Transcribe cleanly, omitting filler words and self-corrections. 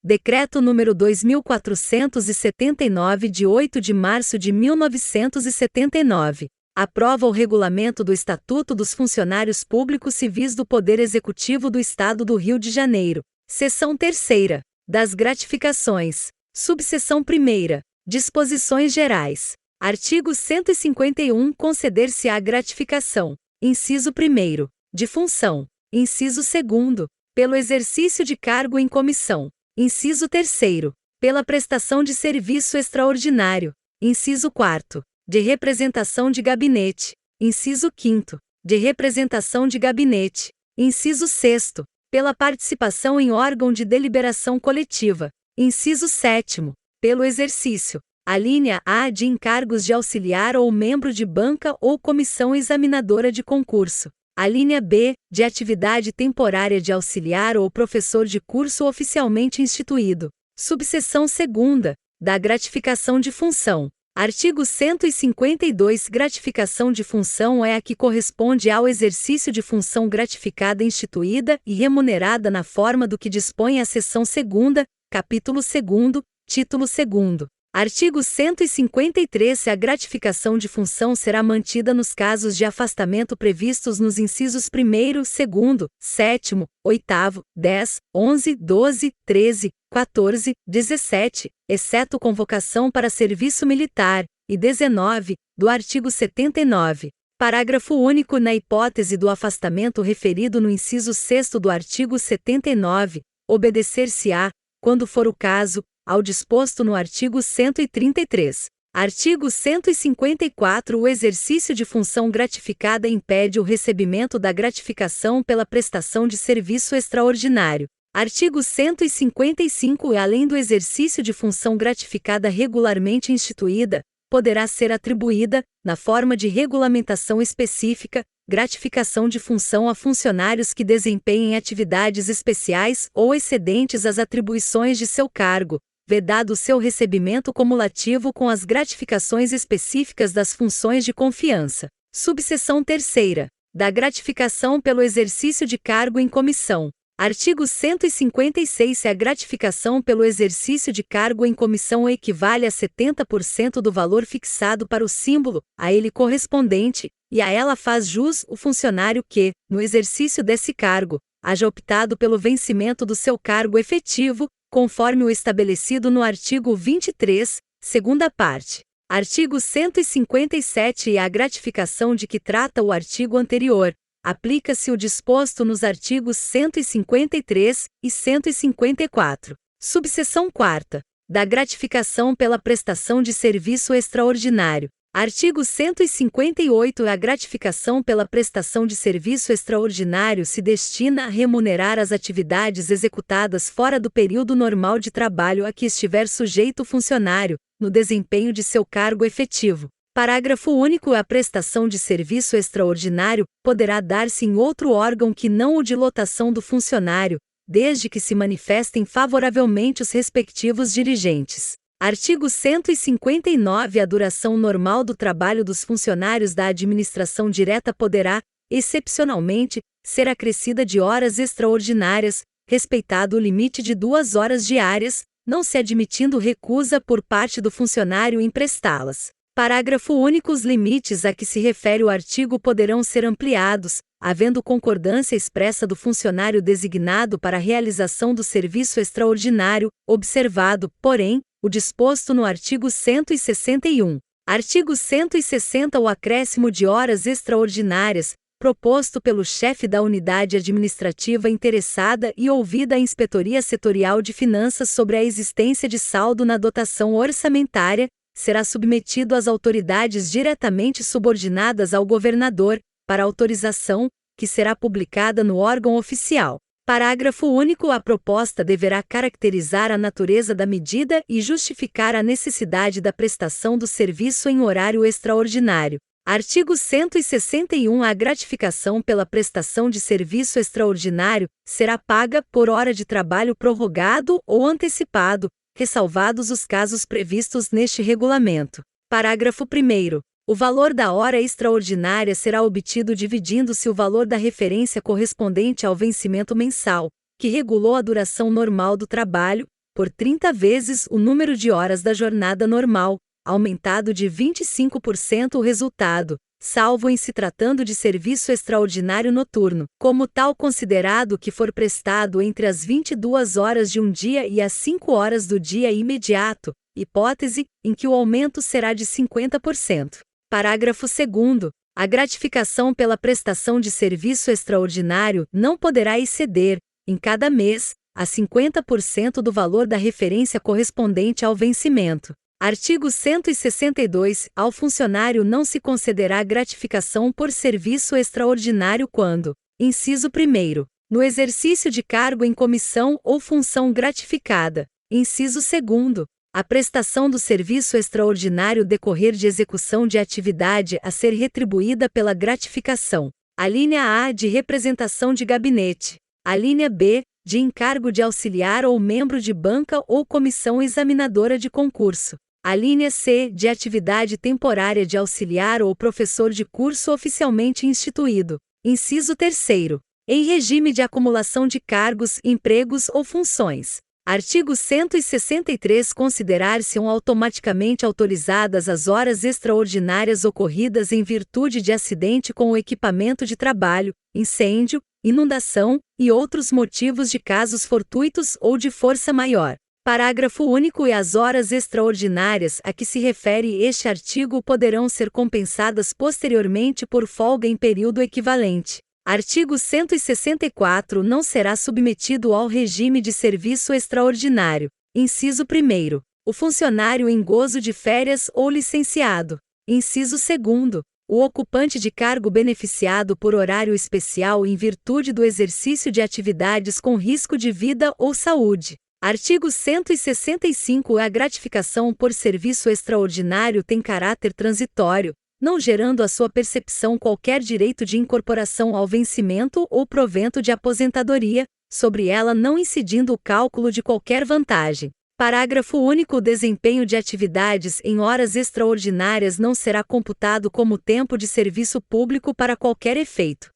Decreto número 2479 de 8 de março de 1979. Aprova o regulamento do Estatuto dos Funcionários Públicos Civis do Poder Executivo do Estado do Rio de Janeiro. Seção 3ª. Das gratificações. Subseção 1ª. Disposições gerais. Artigo 151. Conceder-se-á gratificação. Inciso 1º. De função. Inciso 2º. Pelo exercício de cargo em comissão. Inciso 3º. Pela prestação de serviço extraordinário. Inciso 4º. De representação de gabinete. Inciso 5º. De representação de gabinete. Inciso 6º. Pela participação em órgão de deliberação coletiva. Inciso 7º. Pelo exercício. Alínea A de encargos de auxiliar ou membro de banca ou comissão examinadora de concurso. Alínea B, de atividade temporária de auxiliar ou professor de curso oficialmente instituído. Subseção 2ª. Da gratificação de função. Artigo 152. Gratificação de função é a que corresponde ao exercício de função gratificada instituída e remunerada na forma do que dispõe a seção 2ª, capítulo 2º, título 2º. Artigo 153. A gratificação de função será mantida nos casos de afastamento previstos nos incisos 1º, 2º, 7º, 8º, 10, 11, 12, 13, 14, 17, exceto convocação para serviço militar, e 19, do artigo 79. Parágrafo único. Na hipótese do afastamento referido no inciso 6º do artigo 79, obedecer-se-á, quando for o caso, ao disposto no artigo 133. Artigo 154. O exercício de função gratificada impede o recebimento da gratificação pela prestação de serviço extraordinário. Artigo 155. Além do exercício de função gratificada regularmente instituída, poderá ser atribuída, na forma de regulamentação específica, gratificação de função a funcionários que desempenhem atividades especiais ou excedentes às atribuições de seu cargo, vedado seu recebimento cumulativo com as gratificações específicas das funções de confiança. Subseção 3ª. Da gratificação pelo exercício de cargo em comissão. Artigo 156. Se a gratificação pelo exercício de cargo em comissão equivale a 70% do valor fixado para o símbolo, a ele correspondente, e a ela faz jus o funcionário que, no exercício desse cargo, haja optado pelo vencimento do seu cargo efetivo, conforme o estabelecido no artigo 23, segunda parte. Artigo 157. E a gratificação de que trata o artigo anterior, aplica-se o disposto nos artigos 153 e 154. Subseção 4ª. Da gratificação pela prestação de serviço extraordinário. Artigo 158. A gratificação pela prestação de serviço extraordinário se destina a remunerar as atividades executadas fora do período normal de trabalho a que estiver sujeito o funcionário, no desempenho de seu cargo efetivo. Parágrafo único. A prestação de serviço extraordinário poderá dar-se em outro órgão que não o de lotação do funcionário, desde que se manifestem favoravelmente os respectivos dirigentes. Artigo 159. A duração normal do trabalho dos funcionários da administração direta poderá, excepcionalmente, ser acrescida de horas extraordinárias, respeitado o limite de 2 horas diárias, não se admitindo recusa por parte do funcionário em prestá-las. Parágrafo único. Os limites a que se refere o artigo poderão ser ampliados, havendo concordância expressa do funcionário designado para a realização do serviço extraordinário, observado, porém, o disposto no artigo 161. Artigo 160. O acréscimo de horas extraordinárias, proposto pelo chefe da unidade administrativa interessada e ouvida a Inspetoria Setorial de Finanças sobre a existência de saldo na dotação orçamentária, será submetido às autoridades diretamente subordinadas ao governador, para autorização, que será publicada no órgão oficial. Parágrafo único. A proposta deverá caracterizar a natureza da medida e justificar a necessidade da prestação do serviço em horário extraordinário. Artigo 161. A gratificação pela prestação de serviço extraordinário será paga por hora de trabalho prorrogado ou antecipado, ressalvados os casos previstos neste regulamento. Parágrafo 1º. O valor da hora extraordinária será obtido dividindo-se o valor da referência correspondente ao vencimento mensal, que regulou a duração normal do trabalho, por 30 vezes o número de horas da jornada normal, aumentado de 25% o resultado, salvo em se tratando de serviço extraordinário noturno, como tal considerado que for prestado entre as 22 horas de um dia e as 5 horas do dia imediato, hipótese em que o aumento será de 50%. Parágrafo 2º. A gratificação pela prestação de serviço extraordinário não poderá exceder, em cada mês, a 50% do valor da referência correspondente ao vencimento. Artigo 162. Ao funcionário não se concederá gratificação por serviço extraordinário quando: inciso 1º, no exercício de cargo em comissão ou função gratificada. Inciso 2º, a prestação do serviço extraordinário decorrer de execução de atividade a ser retribuída pela gratificação. A linha A, de representação de gabinete. A linha B, de encargo de auxiliar ou membro de banca ou comissão examinadora de concurso. A linha C, de atividade temporária de auxiliar ou professor de curso oficialmente instituído. Inciso 3º. Em regime de acumulação de cargos, empregos ou funções. Artigo 163. Considerar-se-ão automaticamente autorizadas as horas extraordinárias ocorridas em virtude de acidente com o equipamento de trabalho, incêndio, inundação, e outros motivos de casos fortuitos ou de força maior. Parágrafo único. E as horas extraordinárias a que se refere este artigo poderão ser compensadas posteriormente por folga em período equivalente. Artigo 164. Não será submetido ao regime de serviço extraordinário. Inciso 1º. O funcionário em gozo de férias ou licenciado. Inciso 2º. O ocupante de cargo beneficiado por horário especial em virtude do exercício de atividades com risco de vida ou saúde. Artigo 165. A gratificação por serviço extraordinário tem caráter transitório, não gerando à sua percepção qualquer direito de incorporação ao vencimento ou provento de aposentadoria, sobre ela não incidindo o cálculo de qualquer vantagem. Parágrafo único. O desempenho de atividades em horas extraordinárias não será computado como tempo de serviço público para qualquer efeito.